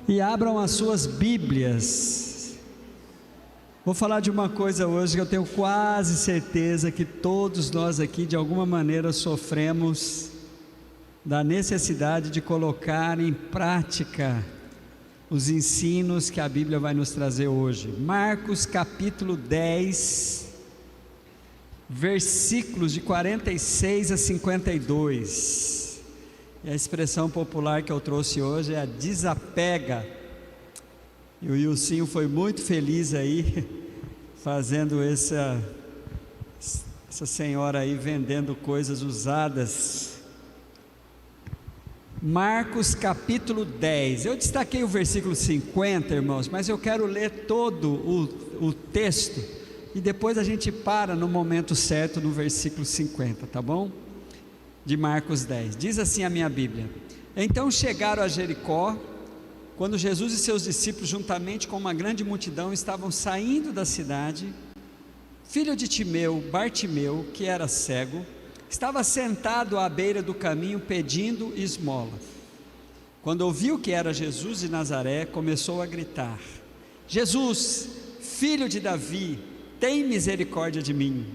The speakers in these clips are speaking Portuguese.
E abram as suas Bíblias. Vou falar de uma coisa hoje que eu tenho quase certeza que todos nós aqui de alguma maneira sofremos da necessidade de colocar em prática os ensinos que a Bíblia vai nos trazer hoje. Marcos capítulo 10, versículos de 46 a 52. E a expressão popular que eu trouxe hoje é a desapega. E o Wilsinho foi muito feliz aí, fazendo essa senhora aí vendendo coisas usadas. Marcos capítulo 10, eu destaquei o versículo 50, irmãos, mas eu quero ler todo o texto, e depois a gente para no momento certo no versículo 50, tá bom? De Marcos 10, diz assim a minha Bíblia: Então chegaram a Jericó, quando Jesus e seus discípulos, juntamente com uma grande multidão, estavam saindo da cidade. Filho de Timeu, Bartimeu, que era cego, estava sentado à beira do caminho pedindo esmola. Quando ouviu que era Jesus de Nazaré, começou a gritar: Jesus, filho de Davi, tem misericórdia de mim.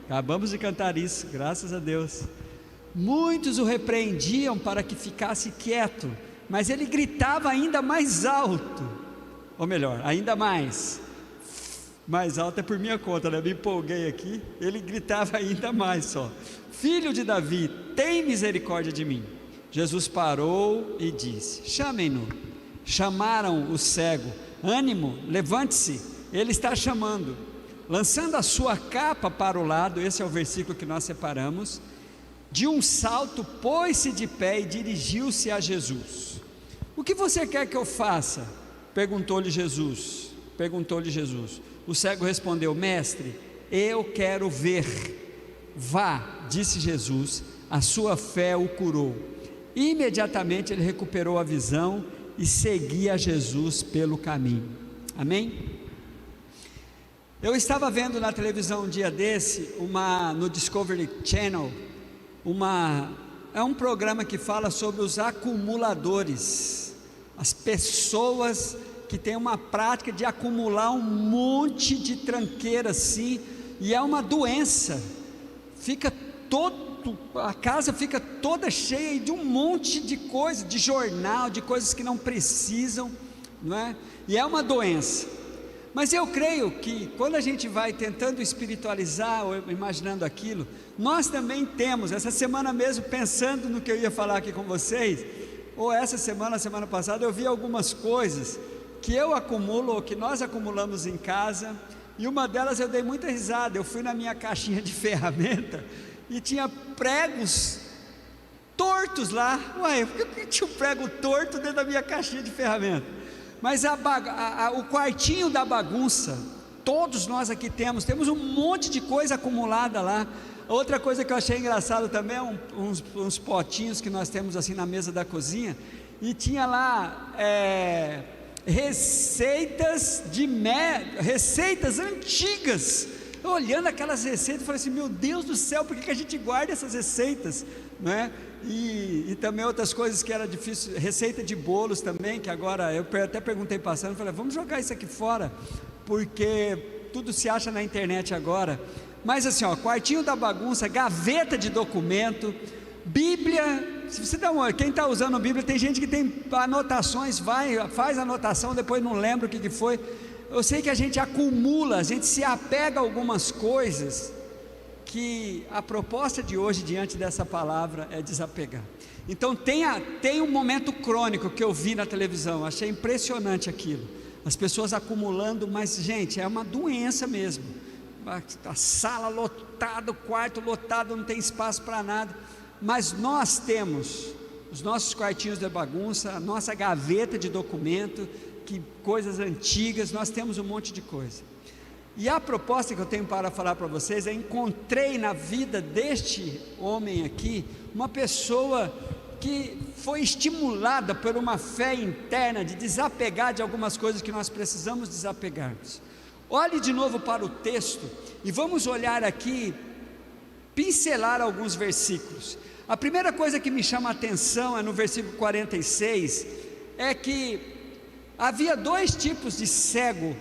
Acabamos de cantar isso, graças a Deus. Muitos o repreendiam para que ficasse quieto, mas ele gritava ainda mais alto, ou melhor, ainda mais alto é por minha conta, né? Me empolguei aqui. Ele gritava ainda mais só: Filho de Davi, tem misericórdia de mim. Jesus parou e disse: Chamem-no. Chamaram o cego. Ânimo, levante-se, ele está chamando. Lançando a sua capa para o lado, esse é o versículo que nós separamos, de um salto pôs-se de pé e dirigiu-se a Jesus. O que você quer que eu faça? Perguntou-lhe Jesus. O cego respondeu: Mestre, eu quero ver. Vá, disse Jesus, a sua fé o curou. Imediatamente ele recuperou a visão e seguia Jesus pelo caminho. Amém? Eu estava vendo na televisão um dia desse, no Discovery Channel, é um programa que fala sobre os acumuladores, as pessoas que têm uma prática de acumular um monte de tranqueira assim, e é uma doença. A casa fica toda cheia de um monte de coisa, de jornal, de coisas que não precisam, não é? E é uma doença. Mas eu creio que quando a gente vai tentando espiritualizar ou imaginando aquilo, nós também temos, essa semana mesmo, pensando no que eu ia falar aqui com vocês, ou essa semana, semana passada, eu vi algumas coisas que eu acumulo, ou que nós acumulamos em casa, e uma delas eu dei muita risada. Eu fui na minha caixinha de ferramenta e tinha pregos tortos lá. Ué, por que tinha um prego torto dentro da minha caixinha de ferramenta? Mas o quartinho da bagunça, todos nós aqui temos um monte de coisa acumulada lá. Outra coisa que eu achei engraçado também é uns potinhos que nós temos assim na mesa da cozinha, e tinha lá receitas antigas. Olhando aquelas receitas, eu falei assim: meu Deus do céu, por que a gente guarda essas receitas, não é? E também outras coisas que era difícil, receita de bolos também, que agora eu até perguntei passando, falei: vamos jogar isso aqui fora, porque tudo se acha na internet agora. Mas assim, quartinho da bagunça, gaveta de documento, Bíblia. Se você quem está usando a Bíblia, tem gente que tem anotações, faz anotação, depois não lembra o que foi. Eu sei que a gente acumula, a gente se apega a algumas coisas, que a proposta de hoje diante dessa palavra é desapegar. Então tem um momento crônico que eu vi na televisão, achei impressionante aquilo, as pessoas acumulando, mas gente, é uma doença mesmo. A sala lotada, o quarto lotado, não tem espaço para nada. Mas nós temos os nossos quartinhos de bagunça, a nossa gaveta de documento, coisas antigas, nós temos um monte de coisa. E a proposta que eu tenho para falar para vocês é: encontrei na vida deste homem aqui uma pessoa que foi estimulada por uma fé interna de desapegar de algumas coisas que nós precisamos desapegarmos. Olhe de novo para o texto e vamos olhar aqui, pincelar alguns versículos. A primeira coisa que me chama a atenção é no versículo 46, é que Havia dois tipos de cego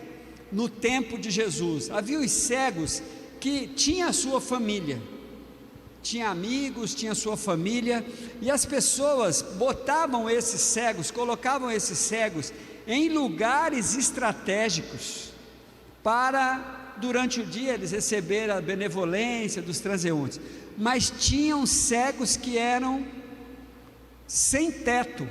no tempo de Jesus. Havia os cegos que tinham a sua família, tinha amigos, tinha sua família, e as pessoas botavam esses cegos, colocavam esses cegos em lugares estratégicos para, durante o dia, eles receberem a benevolência dos transeuntes. Mas tinham cegos que eram sem teto.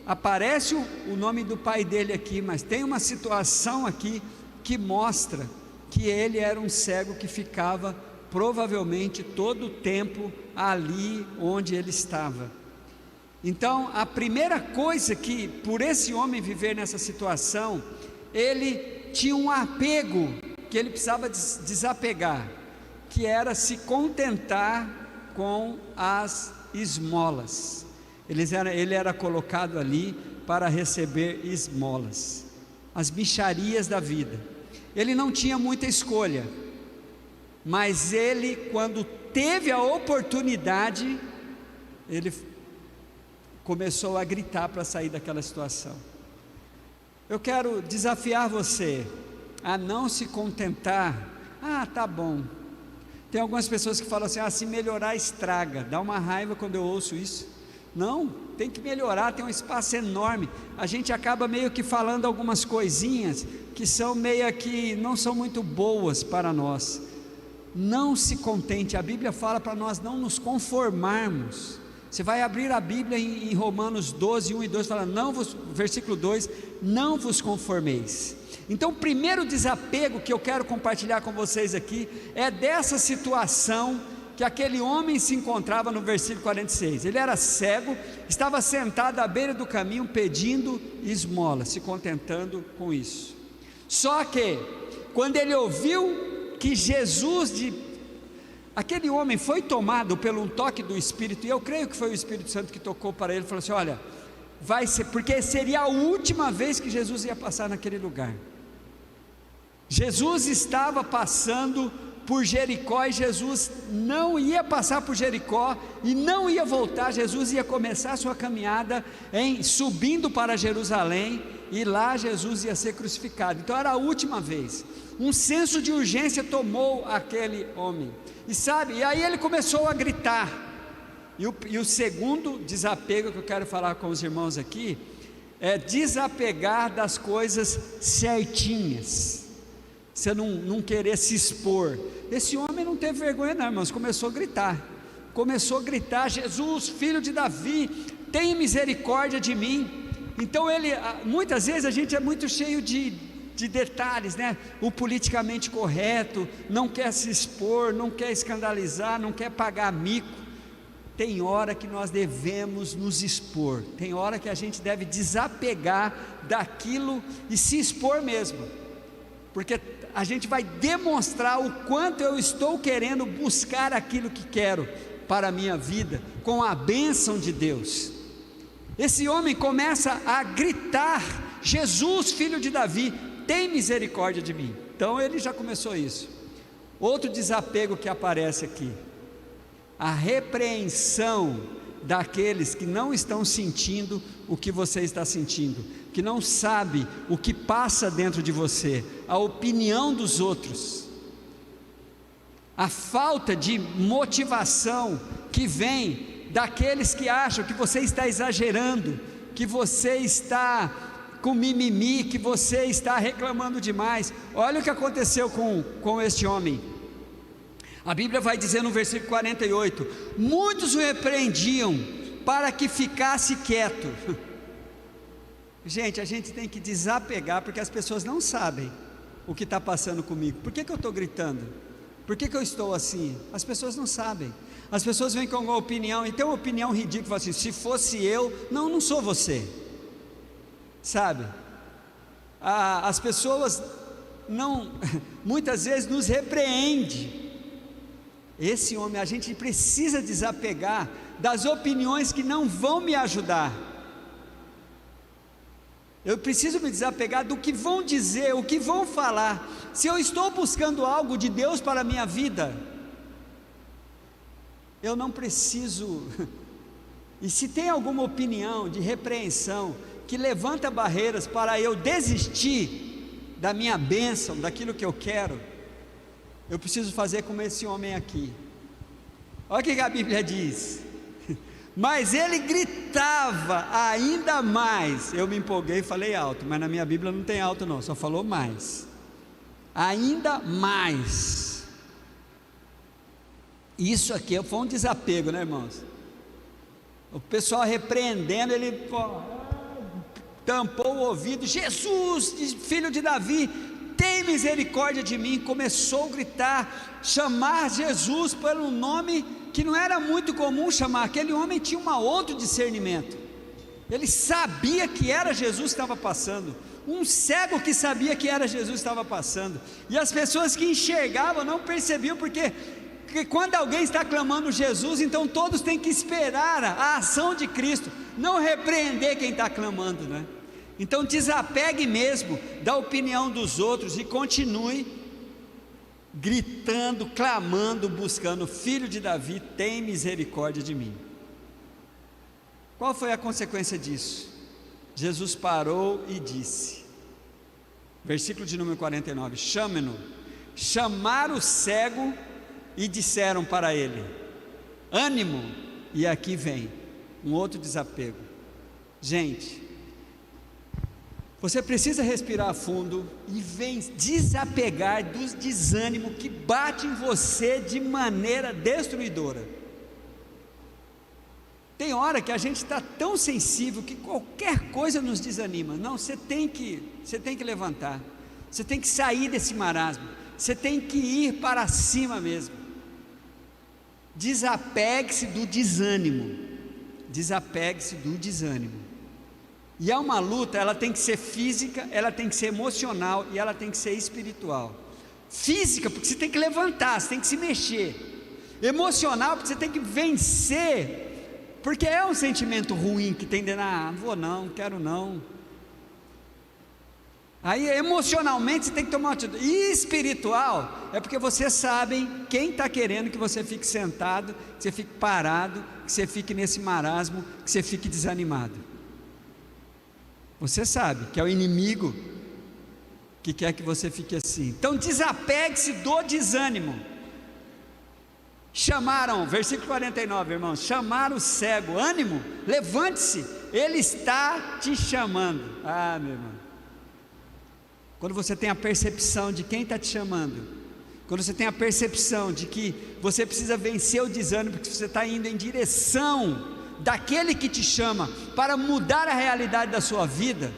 Aparece o nome do pai dele aqui, mas tem uma situação aqui que mostra que ele era um cego que ficava provavelmente todo o tempo ali onde ele estava. Então, a primeira coisa que, por esse homem viver nessa situação, ele tinha um apego que ele precisava desapegar, que era se contentar com as esmolas. Ele era colocado ali para receber esmolas, as mixarias da vida. Ele não tinha muita escolha, mas ele, quando teve a oportunidade, ele começou a gritar para sair daquela situação. Eu quero desafiar você a não se contentar. Tá bom. Tem algumas pessoas que falam assim: se melhorar estraga. Dá uma raiva quando eu ouço isso. Não, tem que melhorar, tem um espaço enorme. A gente acaba meio que falando algumas coisinhas que são meio que não são muito boas para nós. Não se contente. A Bíblia fala para nós não nos conformarmos. Você vai abrir a Bíblia em Romanos 12, 1 e 2, fala, versículo 2, não vos conformeis. Então o primeiro desapego que eu quero compartilhar com vocês aqui, é dessa situação que aquele homem se encontrava no versículo 46, ele era cego, estava sentado à beira do caminho pedindo esmola, se contentando com isso. Só que, quando ele ouviu que aquele homem foi tomado pelo um toque do Espírito, e eu creio que foi o Espírito Santo que tocou para ele, falou assim: olha, vai ser, porque seria a última vez que Jesus ia passar naquele lugar. Jesus estava passando por Jericó, e Jesus não ia passar por Jericó, e não ia voltar. Jesus ia começar a sua caminhada, subindo para Jerusalém, e lá Jesus ia ser crucificado. Então era a última vez. Um senso de urgência tomou aquele homem, e aí ele começou a gritar. E o segundo desapego que eu quero falar com os irmãos aqui, é desapegar das coisas certinhas. Você não querer se expor. Esse homem não teve vergonha não, irmãos, começou a gritar, Jesus, filho de Davi, tem misericórdia de mim. Então muitas vezes a gente é muito cheio de detalhes, né? O politicamente correto, não quer se expor, não quer escandalizar, não quer pagar mico. Tem hora que nós devemos nos expor, tem hora que a gente deve desapegar daquilo e se expor mesmo, porque a gente vai demonstrar o quanto eu estou querendo buscar aquilo que quero para a minha vida, com a bênção de Deus. Esse homem começa a gritar: Jesus, filho de Davi, tem misericórdia de mim. Então ele já começou isso. Outro desapego que aparece aqui, a repreensão daqueles que não estão sentindo o que você está sentindo, que não sabe o que passa dentro de você, a opinião dos outros, a falta de motivação que vem daqueles que acham que você está exagerando, que você está com mimimi, que você está reclamando demais. Olha o que aconteceu com este homem. A Bíblia vai dizer no versículo 48, muitos o repreendiam para que ficasse quieto. Gente, a gente tem que desapegar, porque as pessoas não sabem o que está passando comigo. Por que eu estou gritando? Por que eu estou assim? As pessoas não sabem. As pessoas vêm com uma opinião, e tem uma opinião ridícula, assim, se fosse eu, não sou você, sabe? As pessoas muitas vezes nos repreendem. Esse homem, a gente precisa desapegar das opiniões que não vão me ajudar. Eu preciso me desapegar do que vão dizer, o que vão falar. Se eu estou buscando algo de Deus para a minha vida, eu não preciso. E se tem alguma opinião de repreensão que levanta barreiras para eu desistir da minha bênção, daquilo que eu quero, eu preciso fazer como esse homem aqui. Olha o que a Bíblia diz: mas ele gritava ainda mais. Eu me empolguei e falei alto, mas na minha Bíblia não tem alto não, só falou mais. Ainda mais. Isso aqui foi um desapego, né, irmãos? O pessoal repreendendo, ele tampou o ouvido: Jesus, filho de Davi, tem misericórdia de mim. Começou a gritar, chamar Jesus pelo nome que não era muito comum chamar. Aquele homem tinha um outro discernimento, ele sabia que era Jesus que estava passando, um cego que sabia que era Jesus que estava passando, e as pessoas que enxergavam não percebiam, porque quando alguém está clamando Jesus, então todos têm que esperar a ação de Cristo, não repreender quem está clamando, né? Então desapegue mesmo da opinião dos outros e continue gritando, clamando, buscando: Filho de Davi, tem misericórdia de mim. Qual foi a consequência disso? Jesus parou e disse, versículo de número 49, chame-no. Chamaram o cego e disseram para ele: ânimo. E aqui vem um outro desapego. Gente, você precisa respirar fundo e vem desapegar do desânimo que bate em você de maneira destruidora. Tem hora que a gente está tão sensível que qualquer coisa nos desanima. Não, você tem que levantar, você tem que sair desse marasmo, você tem que ir para cima mesmo. Desapegue-se do desânimo, desapegue-se do desânimo. E é uma luta, ela tem que ser física, ela tem que ser emocional e ela tem que ser espiritual. Física, porque você tem que levantar, você tem que se mexer. Emocional, porque você tem que vencer, porque é um sentimento ruim que tem dentro: não vou não, quero não. Aí emocionalmente você tem que tomar uma atitude. E espiritual, é porque vocês sabem quem está querendo que você fique sentado, que você fique parado, que você fique nesse marasmo, que você fique desanimado. Você sabe que é o inimigo que quer que você fique assim. Então desapegue-se do desânimo. Chamaram, versículo 49, irmãos, chamaram o cego: ânimo, levante-se, ele está te chamando. Meu irmão, quando você tem a percepção de quem está te chamando, quando você tem a percepção de que você precisa vencer o desânimo, porque você está indo em direção daquele que te chama para mudar a realidade da sua vida,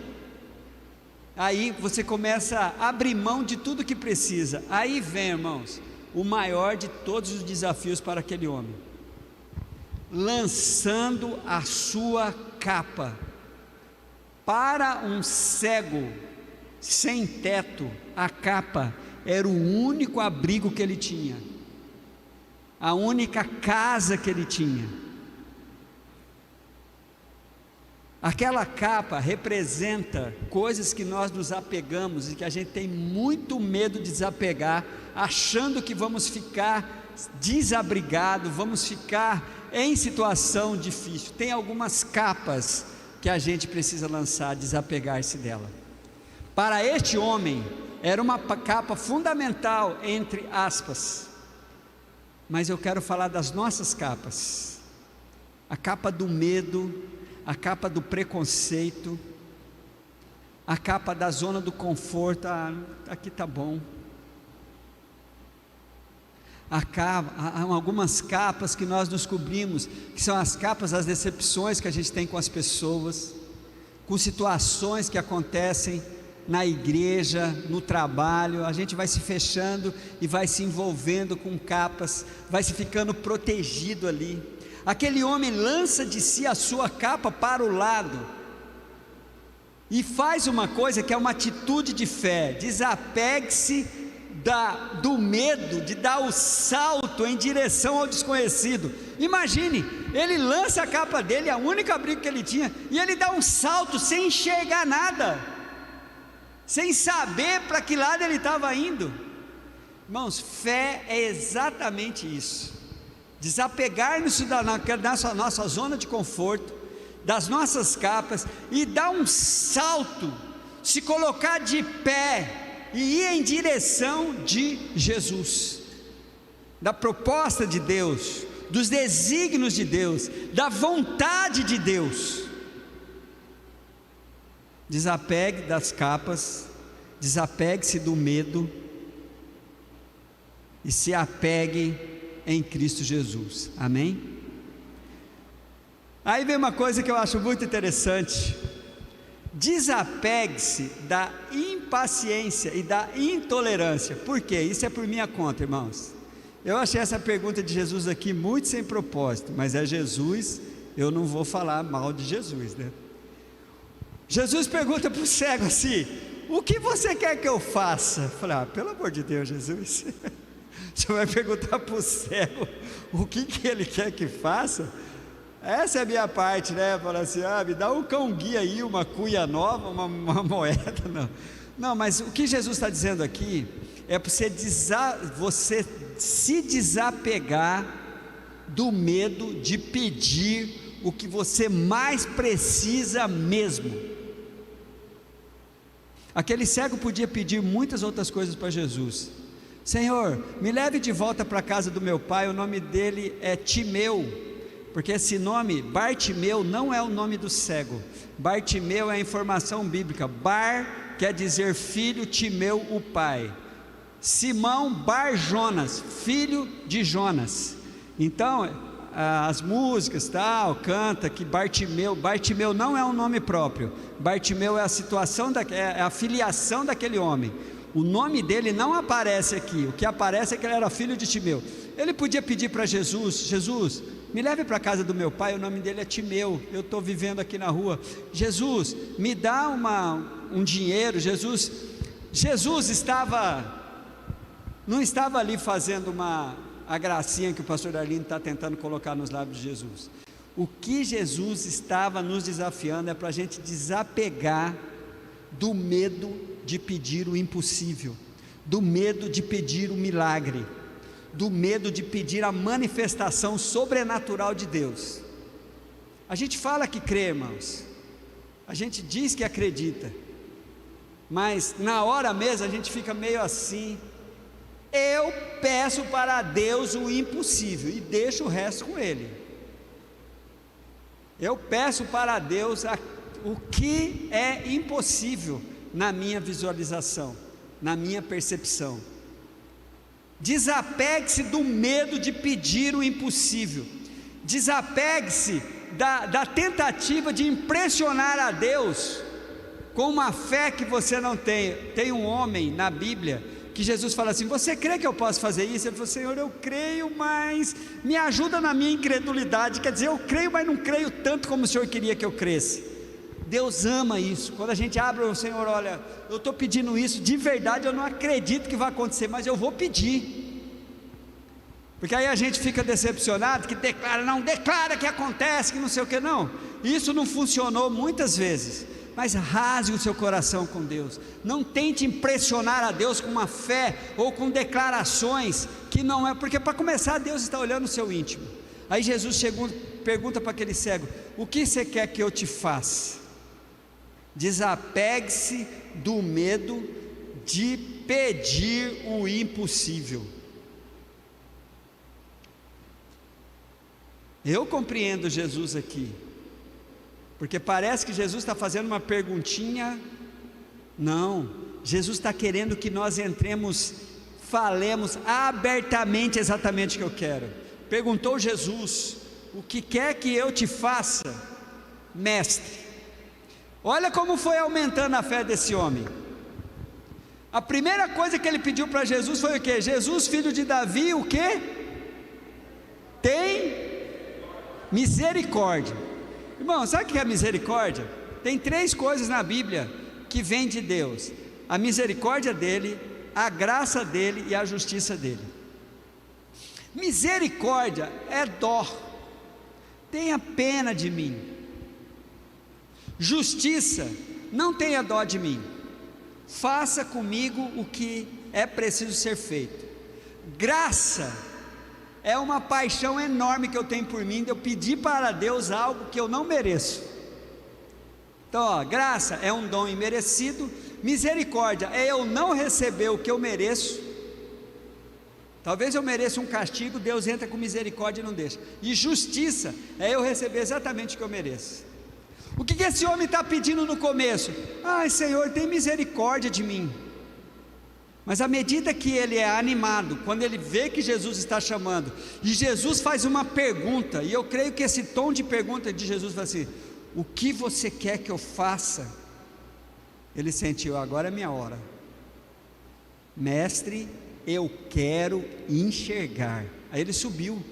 aí você começa a abrir mão de tudo que precisa. Aí vem, irmãos, o maior de todos os desafios para aquele homem: lançando a sua capa. Para um cego sem teto, a capa era o único abrigo que ele tinha, a única casa que ele tinha. Aquela capa representa coisas que nós nos apegamos e que a gente tem muito medo de desapegar, achando que vamos ficar desabrigados, vamos ficar em situação difícil. Tem algumas capas que a gente precisa lançar, desapegar-se dela. Para este homem era uma capa fundamental, entre aspas, mas eu quero falar das nossas capas: a capa do medo, a capa do preconceito, a capa da zona do conforto. Aqui está bom. Há algumas capas que nós nos cobrimos, que são as capas das decepções que a gente tem com as pessoas, com situações que acontecem na igreja, no trabalho. A gente vai se fechando e vai se envolvendo com capas, vai se ficando protegido ali. Aquele homem lança de si a sua capa para o lado e faz uma coisa que é uma atitude de fé: desapegue-se do medo de dar o salto em direção ao desconhecido. Imagine, ele lança a capa dele, a única abrigo que ele tinha, e ele dá um salto sem enxergar nada, sem saber para que lado ele estava indo. Irmãos, fé é exatamente isso: desapegar-nos da nossa zona de conforto, das nossas capas e dar um salto, se colocar de pé e ir em direção de Jesus, da proposta de Deus, dos desígnios de Deus, da vontade de Deus. Desapegue das capas, desapegue-se do medo e se apegue em Cristo Jesus, amém? Aí vem uma coisa que eu acho muito interessante: desapegue-se da impaciência e da intolerância. Por quê? Isso é por minha conta, irmãos. Eu achei essa pergunta de Jesus aqui muito sem propósito, mas é Jesus, eu não vou falar mal de Jesus, né? Jesus pergunta para o cego assim: o que você quer que eu faça? Eu falei: pelo amor de Deus, Jesus, você vai perguntar para o cego o que ele quer que faça? Essa é a minha parte, né? Falar assim: me dá um cão guia aí, uma cuia nova, uma moeda. Não, mas o que Jesus está dizendo aqui é para você se desapegar do medo de pedir o que você mais precisa mesmo. Aquele cego podia pedir muitas outras coisas para Jesus: Senhor, me leve de volta para a casa do meu pai, o nome dele é Timeu. Porque esse nome, Bartimeu, não é o nome do cego. Bartimeu é a informação bíblica. Bar quer dizer filho, Timeu o pai. Simão Bar Jonas, filho de Jonas. Então, as músicas canta que Bartimeu não é um nome próprio. Bartimeu é a situação, é a filiação daquele homem. O nome dele não aparece aqui. O que aparece é que ele era filho de Timeu. Ele podia pedir para Jesus: Jesus, me leve para a casa do meu pai, o nome dele é Timeu, eu estou vivendo aqui na rua. Jesus, me dá um dinheiro. Jesus não estava ali fazendo a gracinha que o pastor Arlindo está tentando colocar nos lábios de Jesus. O que Jesus estava nos desafiando é para a gente desapegar do medo de pedir o impossível, do medo de pedir o milagre, do medo de pedir a manifestação sobrenatural de Deus. A gente fala que crê, irmãos, a gente diz que acredita, mas na hora mesmo a gente fica meio assim: eu peço para Deus o impossível e deixo o resto com Ele. Eu peço para Deus o que é impossível na minha visualização, na minha percepção. Desapegue-se do medo de pedir o impossível. Desapegue-se da tentativa de impressionar a Deus com uma fé que você não tem. Tem um homem na Bíblia que Jesus fala assim: você crê que eu posso fazer isso? Ele falou: Senhor, eu creio, mas me ajuda na minha incredulidade. Quer dizer, eu creio, mas não creio tanto como o Senhor queria que eu cresce. Deus ama isso. Quando a gente abre o Senhor: olha, eu estou pedindo isso, de verdade eu não acredito que vai acontecer, mas eu vou pedir. Porque aí a gente fica decepcionado, que declara que acontece, que não sei o que. Não, isso não funcionou muitas vezes. Mas rasgue o seu coração com Deus. Não tente impressionar a Deus com uma fé ou com declarações que não é, porque para começar Deus está olhando o seu íntimo. Aí Jesus pergunta para aquele cego: o que você quer que eu te faça? Desapegue-se do medo de pedir o impossível. Eu compreendo Jesus aqui, porque parece que Jesus está fazendo uma perguntinha. Não, Jesus está querendo que nós falemos abertamente exatamente o que eu quero. Perguntou Jesus: o que quer que eu te faça, mestre? Olha como foi aumentando a fé desse homem. A primeira coisa que ele pediu para Jesus foi o quê? Jesus, filho de Davi, o quê? Tem misericórdia. Irmão, sabe o que é misericórdia? Tem 3 coisas na Bíblia que vêm de Deus: a misericórdia dele, a graça dele e a justiça dele. Misericórdia é dó, tenha pena de mim. Justiça, não tenha dó de mim, faça comigo o que é preciso ser feito. Graça é uma paixão enorme que eu tenho por mim, de eu pedir para Deus algo que eu não mereço. Então, ó, graça é um dom imerecido, misericórdia é eu não receber o que eu mereço. Talvez eu mereça um castigo, Deus entra com misericórdia e não deixa. E justiça é eu receber exatamente o que eu mereço. O que esse homem está pedindo no começo? Ai, Senhor, tem misericórdia de mim. Mas à medida que ele é animado, quando ele vê que Jesus está chamando, e Jesus faz uma pergunta, e eu creio que esse tom de pergunta de Jesus foi assim: o que você quer que eu faça? Ele sentiu, agora é minha hora. Mestre, eu quero enxergar. Aí ele subiu.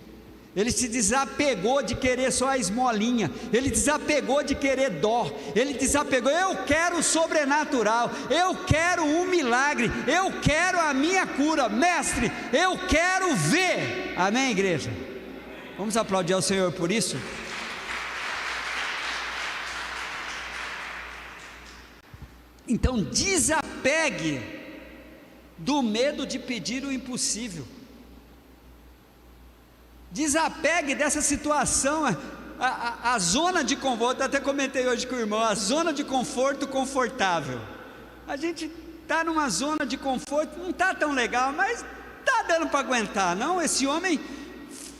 Ele se desapegou de querer só a esmolinha, ele desapegou de querer dó, ele desapegou, eu quero o sobrenatural, eu quero um milagre, eu quero a minha cura, mestre, eu quero ver. Amém, igreja? Vamos aplaudir ao Senhor por isso? Então desapegue do medo de pedir o impossível. Desapegue dessa situação, a zona de conforto. Até comentei hoje com o irmão, a zona de conforto confortável. A gente está numa zona de conforto, não está tão legal, mas está dando para aguentar, não? Esse homem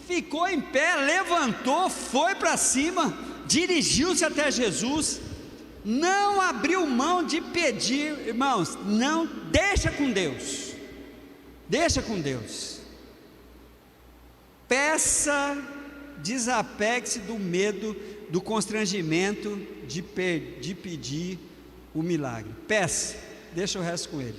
ficou em pé, levantou, foi para cima, dirigiu-se até Jesus, não abriu mão de pedir. Irmãos, não, deixa com Deus, deixa com Deus. Peça, desapegue-se do medo, do constrangimento de pedir o milagre. Peça, deixa o resto com Ele.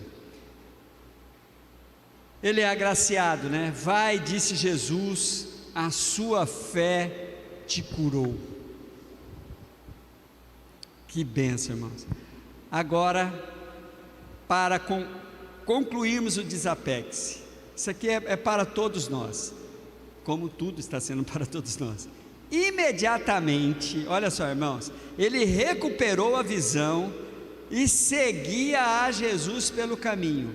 Ele é agraciado, né? Vai, disse Jesus, a sua fé te curou. Que bênção, irmãos. Agora, para concluirmos o desapegue-se, isso aqui é para todos nós, como tudo está sendo para todos nós. Imediatamente, olha só, irmãos, ele recuperou a visão e seguia a Jesus pelo caminho.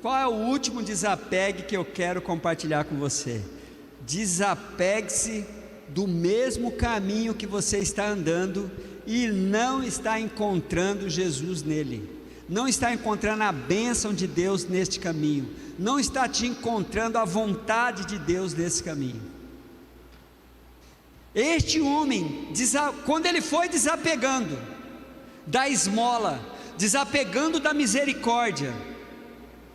Qual é o último desapegue que eu quero compartilhar com você? Desapegue-se do mesmo caminho que você está andando e não está encontrando Jesus nele, não está encontrando a bênção de Deus neste caminho, não está te encontrando a vontade de Deus nesse caminho. Este homem, quando ele foi desapegando da esmola, desapegando da misericórdia,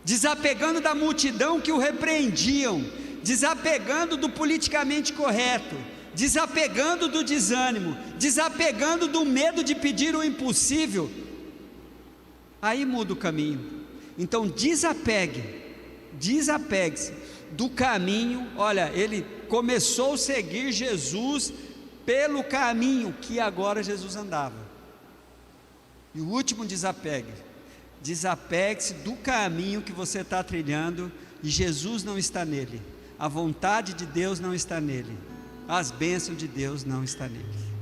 desapegando da multidão que o repreendiam, desapegando do politicamente correto, desapegando do desânimo, desapegando do medo de pedir o impossível, aí muda o caminho. Então desapegue-se do caminho. Olha, ele começou a seguir Jesus pelo caminho que agora Jesus andava. E o último desapegue-se do caminho que você está trilhando e Jesus não está nele, a vontade de Deus não está nele, as bênçãos de Deus não estão nele.